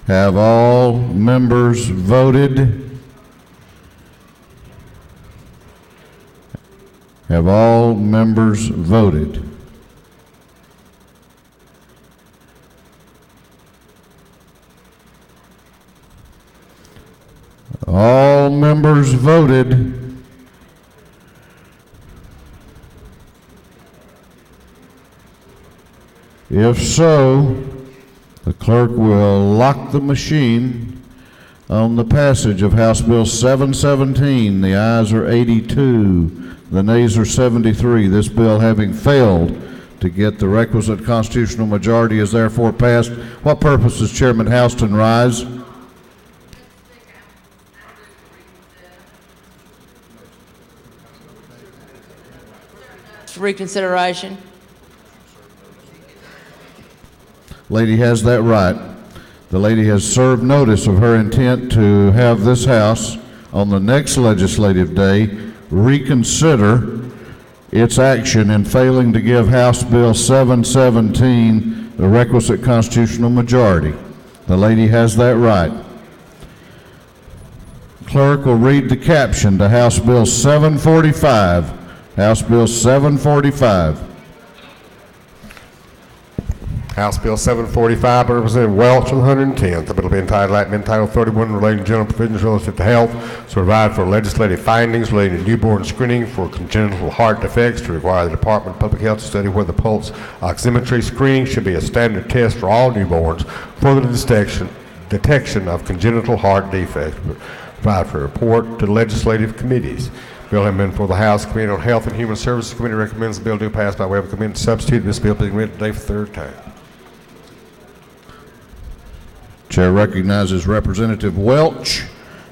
Have all members voted? Have all members voted? All members voted. If so, the clerk will lock the machine on the passage of House Bill 717. The ayes are 82, the nays are 73. This bill, having failed to get the requisite constitutional majority, is therefore passed. What purpose does Chairman Houston rise? For reconsideration. Lady has that right. The lady has served notice of her intent to have this House on the next legislative day reconsider its action in failing to give House Bill 717 the requisite constitutional majority. The lady has that right. Clerk will read the caption to House Bill 745. House Bill 745. House Bill 745 by Representative Welch on the 110th. The bill will be entitled Act Amendment Title 31 relating to general provisions relative to health to provide for legislative findings relating to newborn screening for congenital heart defects, to require the Department of Public Health to study whether pulse oximetry screening should be a standard test for all newborns for the detection of congenital heart defects, provide for a report to legislative committees. Bill having been for the House Committee on Health and Human Services Committee recommends the bill do pass by way of a committee substitute. This bill being read today for the third time. Chair recognizes Representative Welch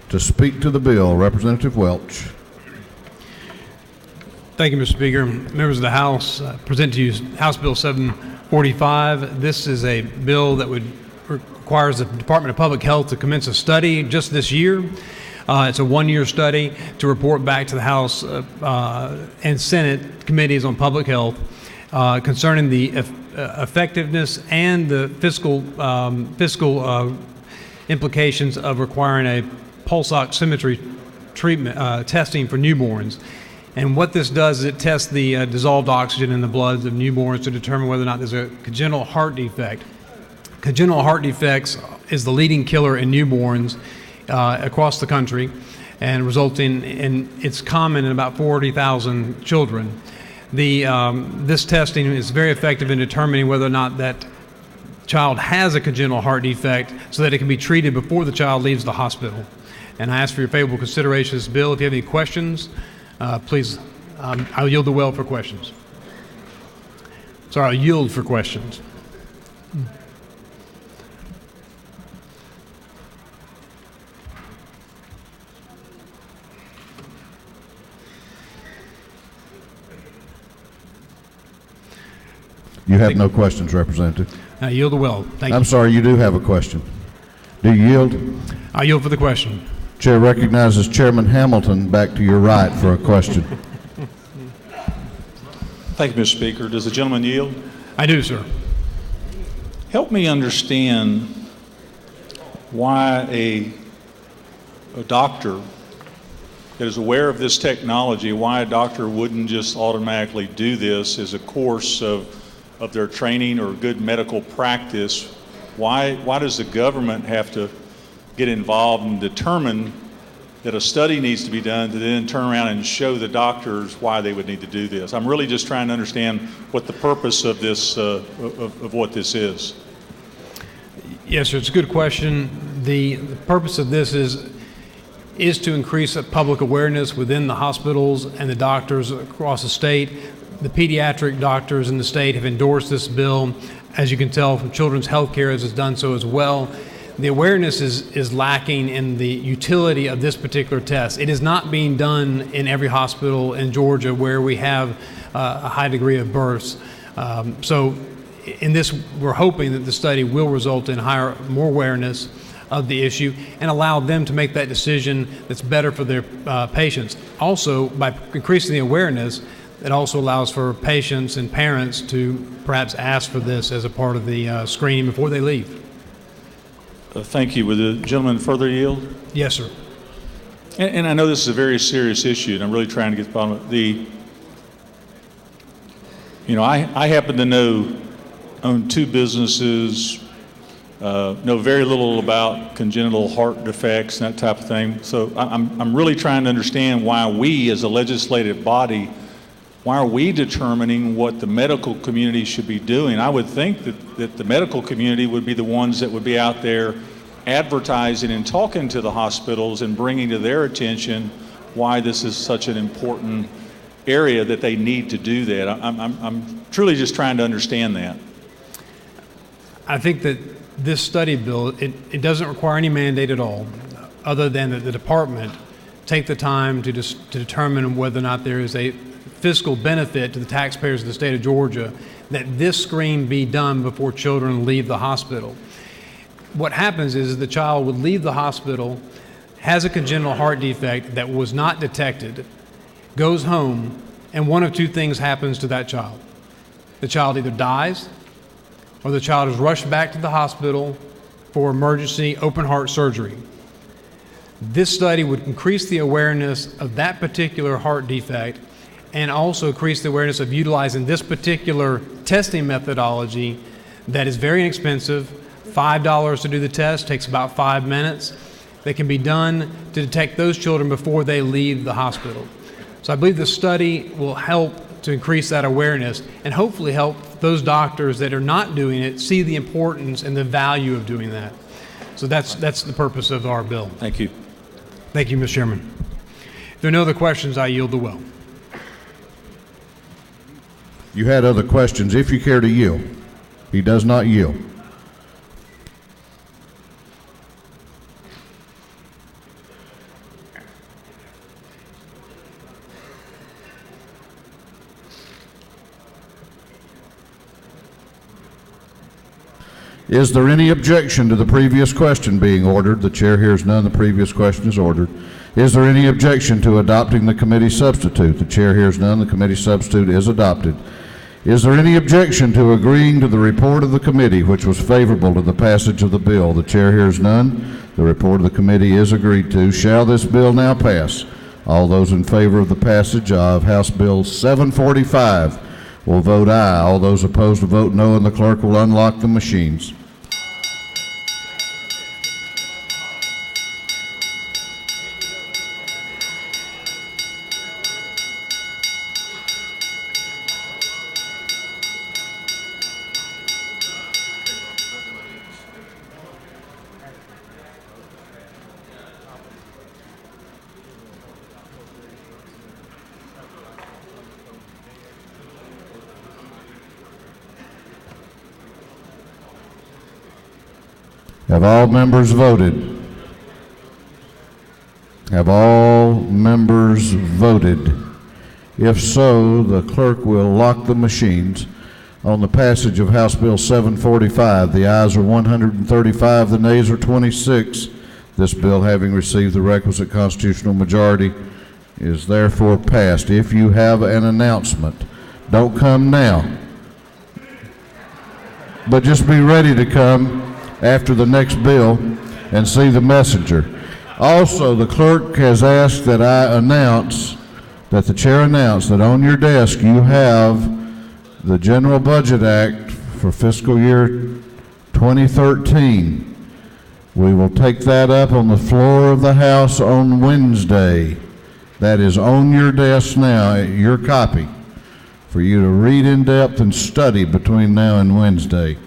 to speak to the bill. Representative Welch. Thank you, Mr. Speaker. Members of the House, present to you House Bill 745. This is a bill that requires the Department of Public Health to commence a study just this year. It's a one-year study to report back to the House and Senate committees on public health concerning the effectiveness and the fiscal implications of requiring a pulse oximetry treatment testing for newborns. And what this does is it tests the dissolved oxygen in the blood of newborns to determine whether or not there's a congenital heart defect. Congenital heart defects is the leading killer in newborns across the country, and resulting in it's common in about 40,000 children. This testing is very effective in determining whether or not that child has a congenital heart defect so that it can be treated before the child leaves the hospital. And I ask for your favorable consideration of this bill. If you have any questions, please, I'll yield the well for questions. Sorry, I'll yield for questions. You have no questions, Representative. I yield the well. Thank you. I'm sorry, you do have a question. Do you yield? I yield for the question. Chair recognizes Chairman Hamilton back to your right for a question. Thank you, Mr. Speaker. Does the gentleman yield? I do, sir. Help me understand why a doctor that is aware of this technology, why a doctor wouldn't just automatically do this as a course of their training or good medical practice. Why does the government have to get involved and determine that a study needs to be done to then turn around and show the doctors why they would need to do this? I'm really just trying to understand what the purpose of this, of what this is. Yes, sir, it's a good question. The purpose of this is to increase public awareness within the hospitals and the doctors across the state. The pediatric doctors in the state have endorsed this bill. As you can tell from Children's Healthcare has done so as well. The awareness is lacking in the utility of this particular test. It is not being done in every hospital in Georgia where we have a high degree of births. So in this, we're hoping that the study will result in more awareness of the issue and allow them to make that decision that's better for their patients. Also, by increasing the awareness, it also allows for patients and parents to perhaps ask for this as a part of the screening before they leave. Thank you. Would the gentleman further yield? Yes, sir. And I know this is a very serious issue, and I'm really trying to get to the bottom of it. I happen to own two businesses, know very little about congenital heart defects and that type of thing. So I'm really trying to understand why we, as a legislative body, why are we determining what the medical community should be doing? I would think that the medical community would be the ones that would be out there advertising and talking to the hospitals and bringing to their attention why this is such an important area that they need to do that. I'm truly just trying to understand that. I think that this study bill, it doesn't require any mandate at all, other than that the department take the time to determine whether or not there is a fiscal benefit to the taxpayers of the state of Georgia that this screen be done before children leave the hospital. What happens is the child would leave the hospital, has a congenital heart defect that was not detected, goes home, and one of two things happens to that child. The child either dies or the child is rushed back to the hospital for emergency open heart surgery. This study would increase the awareness of that particular heart defect and also increase the awareness of utilizing this particular testing methodology that is very inexpensive. $5 to do the test, takes about 5 minutes. That can be done to detect those children before they leave the hospital. So I believe the study will help to increase that awareness and hopefully help those doctors that are not doing it see the importance and the value of doing that. So that's the purpose of our bill. Thank you. Thank you, Mr. Chairman. If there are no other questions, I yield the will. You had other questions. If you care to yield. He does not yield. Is there any objection to the previous question being ordered? The chair hears none. The previous question is ordered. Is there any objection to adopting the committee substitute? The chair hears none. The committee substitute is adopted. Is there any objection to agreeing to the report of the committee, which was favorable to the passage of the bill? The chair hears none. The report of the committee is agreed to. Shall this bill now pass? All those in favor of the passage of House Bill 745 will vote aye. All those opposed will vote no, and the clerk will unlock the machines. Have all members voted? Have all members voted? If so, the clerk will lock the machines. On the passage of House Bill 745, the ayes are 135, the nays are 26. This bill, having received the requisite constitutional majority, is therefore passed. If you have an announcement, don't come now, but just be ready to come after the next bill and see the messenger. Also, the clerk has asked that the chair announce that on your desk you have the General Budget Act for fiscal year 2013. We will take that up on the floor of the House on Wednesday. That is on your desk now, your copy, for you to read in depth and study between now and Wednesday.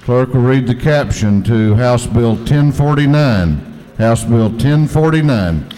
Clerk will read the caption to House Bill 1049. House Bill 1049.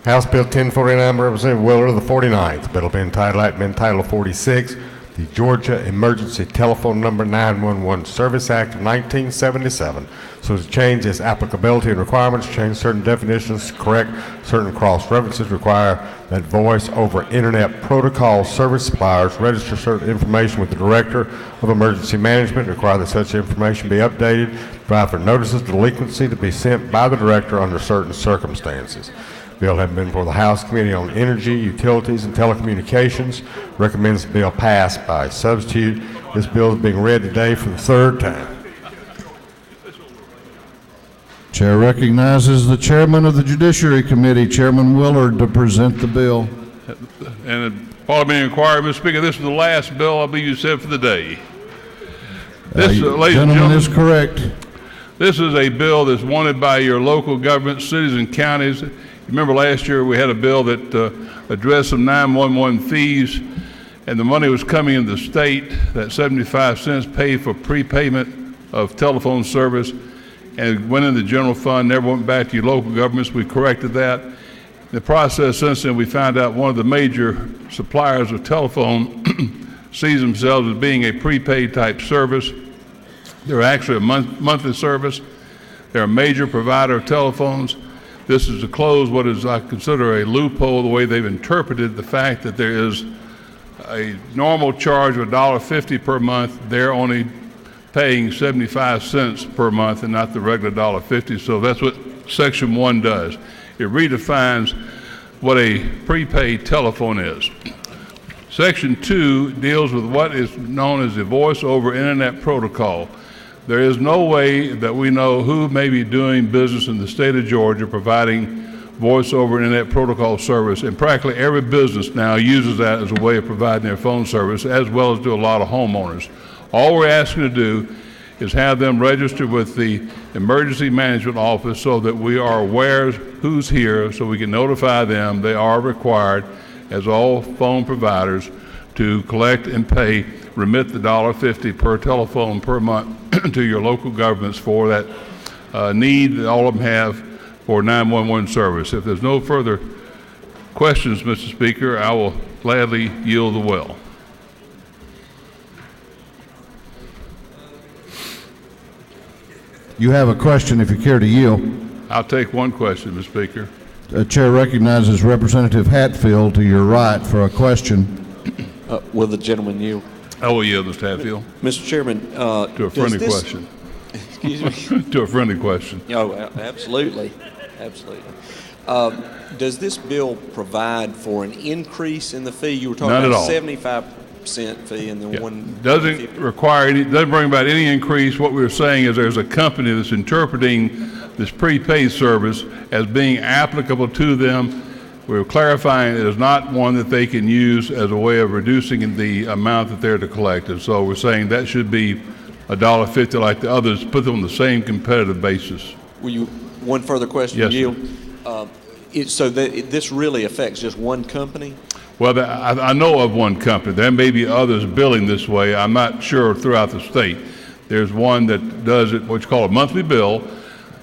House Bill 1049, Representative Willer of the 49th. Bill will be entitled Item 46, the Georgia Emergency Telephone Number 911 Service Act of 1977. So to change its applicability and requirements, change certain definitions, correct certain cross-references, require that voice over internet protocol service suppliers register certain information with the Director of Emergency Management, require that such information be updated, provide for notices of delinquency to be sent by the Director under certain circumstances. Bill having been before the House Committee on Energy, Utilities, and Telecommunications, recommends the bill pass by substitute. This bill is being read today for the third time. Chair recognizes the chairman of the Judiciary Committee, Chairman Willard, to present the bill. And Parliamentary Inquiry, Mr. Speaker, this is the last bill I believe you said for the day. This, ladies and gentleman, gentlemen, is correct. This is a bill that's wanted by your local government, cities and counties. Remember last year we had a bill that addressed some 911 fees, and the money was coming into the state. That 75 cents paid for prepayment of telephone service, and it went in the general fund, never went back to your local governments. We corrected that. In the process since then, we found out one of the major suppliers of telephone sees themselves as being a prepaid type service. They're actually a monthly service. They're a major provider of telephones. This is to close what is, I consider, a loophole, the way they've interpreted the fact that there is a normal charge of $1.50 per month. They're only paying 75 cents per month and not the regular $1.50. So that's what Section 1 does. It redefines what a prepaid telephone is. Section 2 deals with what is known as the Voice over Internet Protocol. There is no way that we know who may be doing business in the state of Georgia providing Voice over Internet Protocol service, and practically every business now uses that as a way of providing their phone service, as well as do a lot of homeowners. All we're asking to do is have them register with the Emergency Management Office so that we are aware who's here, so we can notify them. They are required, as all phone providers, to collect and pay, remit the $1.50 per telephone per month to your local governments for that need that all of them have for 911 service. If there's no further questions, Mr. Speaker, I will gladly yield the well. You have a question if you care to yield. I'll take one question, Mr. Speaker. The chair recognizes Representative Hatfield to your right for a question. Will the gentleman yield? I will yield, Mr. Hatfield. Mr. Chairman, to a friendly question. Excuse me? To a friendly question. Oh, absolutely. Absolutely. Does this bill provide for an increase in the fee? You were talking Not at about all. 75% fee and then one. Doesn't require any, doesn't bring about any increase. What we're saying is there's a company that's interpreting this prepaid service as being applicable to them. We're clarifying it is not one that they can use as a way of reducing the amount that they're to collect. And so we're saying that should be $1.50 like the others, put them on the same competitive basis. Will you, one further question? Yes, yield? So this really affects just one company? Well, I know of one company. There may be others billing this way. I'm not sure throughout the state. There's one that does it, what's called a monthly bill.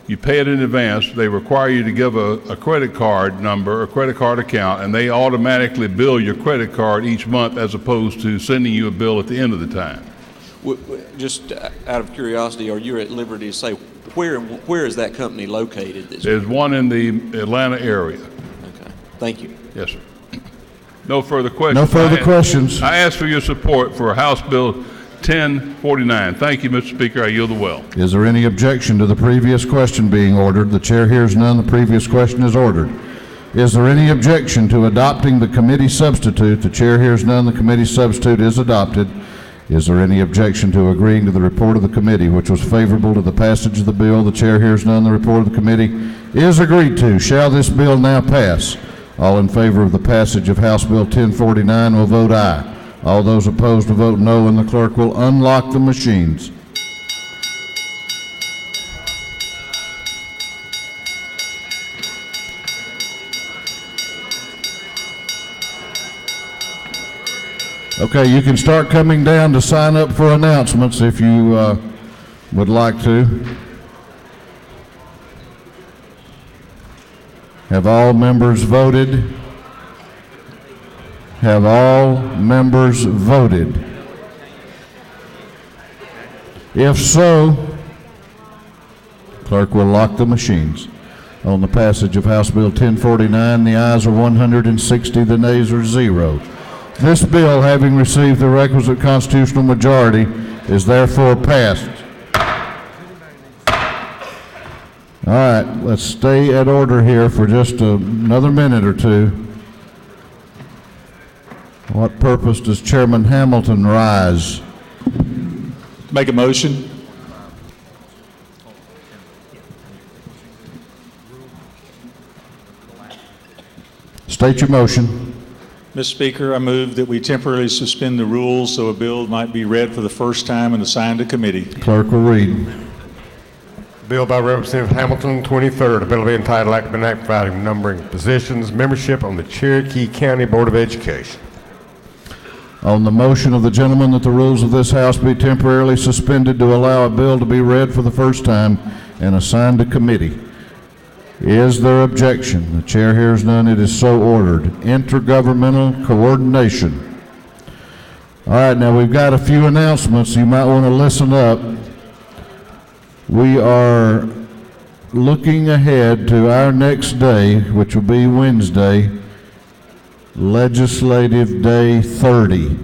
You pay it in advance. They require you to give a credit card number, a credit card account, and they automatically bill your credit card each month as opposed to sending you a bill at the end of the time. Just out of curiosity, are you at liberty to say where is that company located? There's one in the Atlanta area. Okay. Thank you. Yes, sir. No further questions. No further questions. I ask for your support for House Bill 1049. Thank you, Mr. Speaker. I yield the well. Is there any objection to the previous question being ordered? The chair hears none. The previous question is ordered. Is there any objection to adopting the committee substitute? The chair hears none. The committee substitute is adopted. Is there any objection to agreeing to the report of the committee, which was favorable to the passage of the bill? The chair hears none. The report of the committee is agreed to. Shall this bill now pass? All in favor of the passage of House Bill 1049 will vote aye. All those opposed will vote no, and the clerk will unlock the machines. Okay, you can start coming down to sign up for announcements if you would like to. Have all members voted? Have all members voted? If so, clerk will lock the machines. On the passage of House Bill 1049, the ayes are 160, the nays are 0. This bill, having received the requisite constitutional majority, is therefore passed. All right, let's stay at order here for just another minute or two. What purpose does Chairman Hamilton rise? Make a motion. State your motion. Mr. Speaker, I move that we temporarily suspend the rules so a bill might be read for the first time and assigned to committee. Clerk will read. Bill by Representative Hamilton, 23rd, a bill to be entitled Act of an Act providing numbering positions, membership on the Cherokee County Board of Education. On the motion of the gentleman that the rules of this House be temporarily suspended to allow a bill to be read for the first time and assigned to committee. Is there objection? The chair hears none. It is so ordered. Intergovernmental coordination. All right, now we've got a few announcements. You might want to listen up. We are looking ahead to our next day, which will be Wednesday, Legislative Day 30,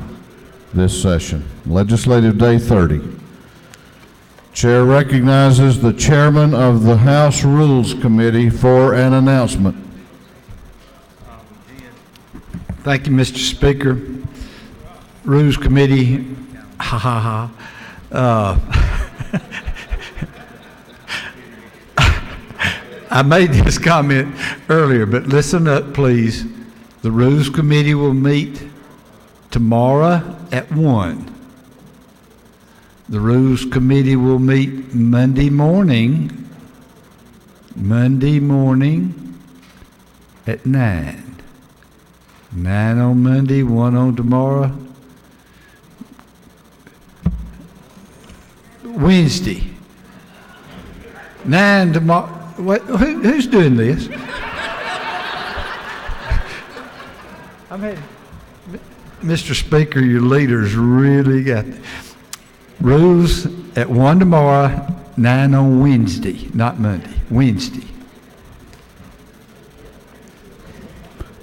this session. Legislative Day 30. Chair recognizes the chairman of the House Rules Committee for an announcement. Thank you, Mr. Speaker. Rules Committee, I made this comment earlier, but listen up, please. The Rules Committee will meet tomorrow at 1. The Rules Committee will meet Monday morning at 9. 9 on Monday, 1 on tomorrow. Wednesday, 9 tomorrow. What, who's doing this? Mr. Speaker, your leaders really got rules at 1 tomorrow, 9 on Wednesday, not Monday, Wednesday.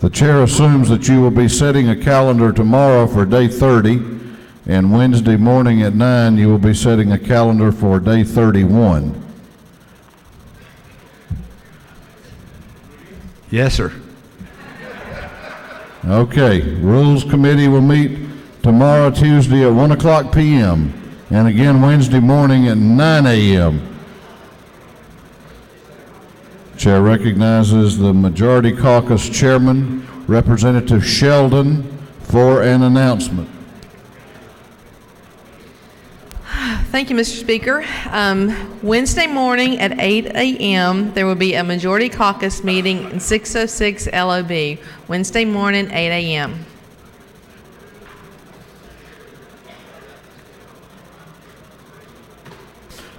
The chair assumes that you will be setting a calendar tomorrow for day 30, and Wednesday morning at 9 you will be setting a calendar for day 31. Yes, sir. Okay, Rules Committee will meet tomorrow, Tuesday at 1 o'clock p.m. and again Wednesday morning at 9 a.m. Chair recognizes the Majority Caucus Chairman, Representative Sheldon, for an announcement. Thank you, Mr. Speaker. Wednesday morning at 8 a.m., there will be a Majority Caucus meeting in 606 LOB. Wednesday morning, 8 a.m.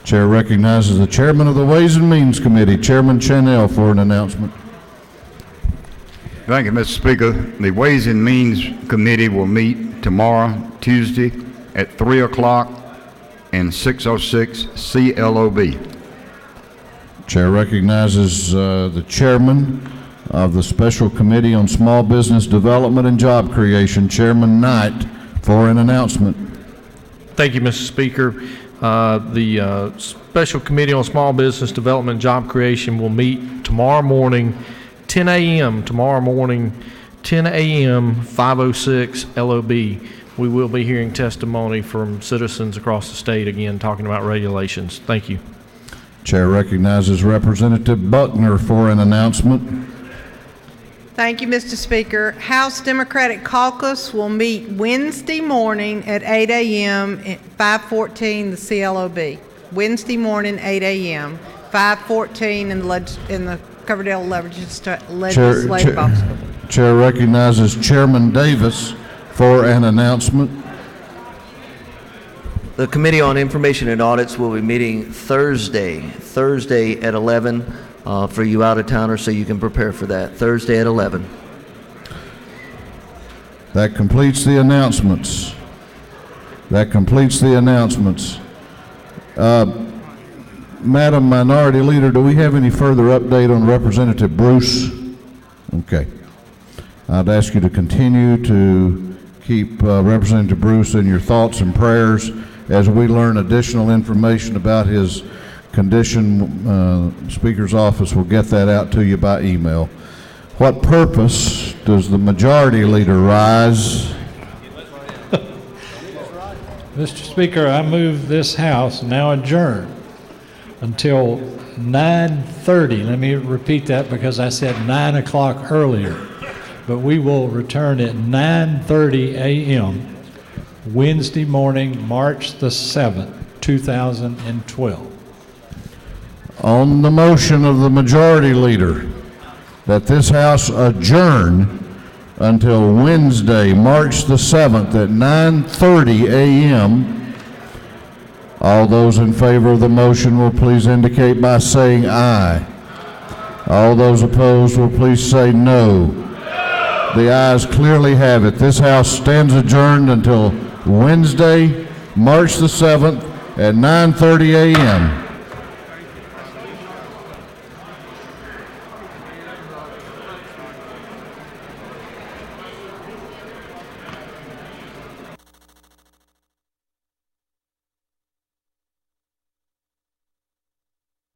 Chair recognizes the Chairman of the Ways and Means Committee, Chairman Chanel, for an announcement. Thank you, Mr. Speaker. The Ways and Means Committee will meet tomorrow, Tuesday, at 3 o'clock in 606 CLOB. Chair recognizes the Chairman of the Special Committee on Small Business Development and Job Creation, Chairman Knight, for an announcement. Thank you, Mr. Speaker. The Special Committee on Small Business Development and Job Creation will meet tomorrow morning, 10 a.m., 506 LOB. We will be hearing testimony from citizens across the state, again, talking about regulations. Thank you. Chair recognizes Representative Buckner for an announcement. Thank you, Mr. Speaker. House Democratic Caucus will meet Wednesday morning at 8 a.m. at 514 the CLOB. Wednesday morning, 8 a.m., 514 in the Coverdale Legislative Office. Chair recognizes Chairman Davis for an announcement. The Committee on Information and Audits will be meeting Thursday at 11 for you out-of-towners, so you can prepare for that. Thursday at 11. That completes the announcements. Madam Minority Leader, do we have any further update on Representative Bruce? Okay. I'd ask you to continue to keep Representative Bruce in your thoughts and prayers as we learn additional information about his condition. Speaker's office will get that out to you by email. What purpose does the Majority Leader rise? Mr. Speaker, I move this House now adjourn until 9:30. Let me repeat that because I said 9 o'clock earlier. but we will return at 9:30 a.m. Wednesday morning, March the 7th, 2012. On the motion of the majority leader that this House adjourn until Wednesday, March the 7th at 9:30 a.m., all those in favor of the motion will please indicate by saying aye. All those opposed will please say no. The ayes clearly have it. This House stands adjourned until Wednesday, March the 7th at 9:30 a.m.